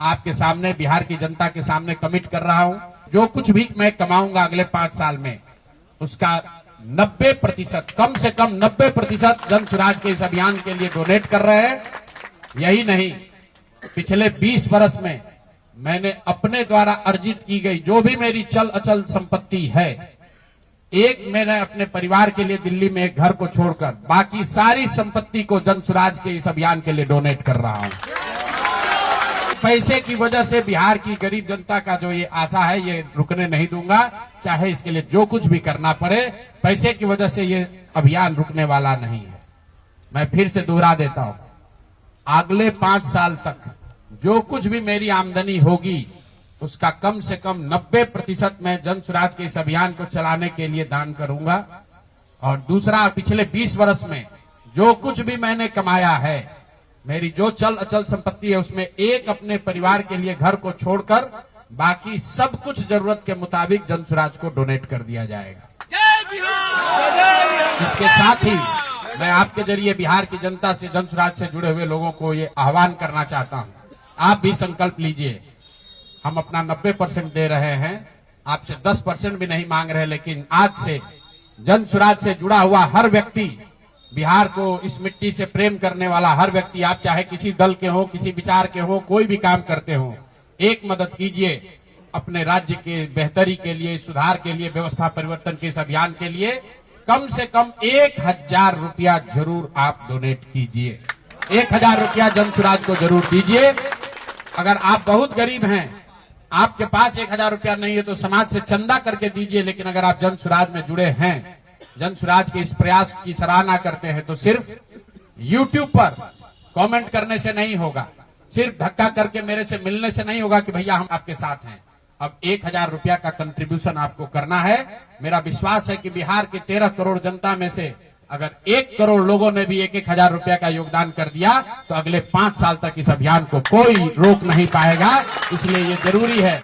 आपके सामने, बिहार की जनता के सामने कमिट कर रहा हूं, जो कुछ भी मैं कमाऊंगा अगले 5 साल में, उसका 90%, कम से कम 90% जन स्वराज के इस अभियान के लिए डोनेट कर रहे हैं। यही नहीं, पिछले 20 वर्ष में मैंने अपने द्वारा अर्जित की गई जो भी मेरी चल अचल संपत्ति है, एक मैंने अपने परिवार के लिए दिल्ली में एक घर को छोड़कर बाकी सारी संपत्ति को जन स्वराज के इस अभियान के लिए डोनेट कर रहा हूं। पैसे की वजह से बिहार की गरीब जनता का जो ये आशा है, ये रुकने नहीं दूंगा, चाहे इसके लिए जो कुछ भी करना पड़े। पैसे की वजह से ये अभियान रुकने वाला नहीं है। मैं फिर से दोहरा देता हूं, अगले 5 साल तक जो कुछ भी मेरी आमदनी होगी उसका कम से कम 90% मैं जन स्वराज के इस अभियान को चलाने के लिए दान करूंगा। और दूसरा, पिछले 20 वर्ष में जो कुछ भी मैंने कमाया है, मेरी जो चल अचल संपत्ति है, उसमें एक अपने परिवार के लिए घर को छोड़कर बाकी सब कुछ जरूरत के मुताबिक जन स्वराज को डोनेट कर दिया जाएगा। इसके साथ ही मैं आपके जरिए बिहार की जनता से, जन स्वराज से जुड़े हुए लोगों को ये आह्वान करना चाहता हूं, आप भी संकल्प लीजिए। हम अपना 90% दे रहे हैं, आपसे 10% भी नहीं मांग रहे, लेकिन आज से जन स्वराज से जुड़ा हुआ हर व्यक्ति, बिहार को इस मिट्टी से प्रेम करने वाला हर व्यक्ति, आप चाहे किसी दल के हो, किसी विचार के हो, कोई भी काम करते हो, एक मदद कीजिए अपने राज्य के बेहतरी के लिए, सुधार के लिए, व्यवस्था परिवर्तन के इस अभियान के लिए। कम से कम 1000 रुपया जरूर आप डोनेट कीजिए। 1000 रुपया जन स्वराज को जरूर दीजिए। अगर आप बहुत गरीब हैं, आपके पास 1000 रुपया नहीं है, तो समाज से चंदा करके दीजिए। लेकिन अगर आप जन स्वराज में जुड़े हैं, जन स्वराज के इस प्रयास की सराहना करते हैं, तो सिर्फ YouTube पर कमेंट करने से नहीं होगा, सिर्फ धक्का करके मेरे से मिलने से नहीं होगा कि भैया हम आपके साथ हैं। अब 1000 रुपया का कंट्रीब्यूशन आपको करना है। मेरा विश्वास है कि बिहार के 13 करोड़ जनता में से अगर 1 करोड़ लोगों ने भी 1000 रुपया का योगदान कर दिया, तो अगले 5 साल तक इस अभियान को कोई रोक नहीं पाएगा। इसलिए ये जरूरी है।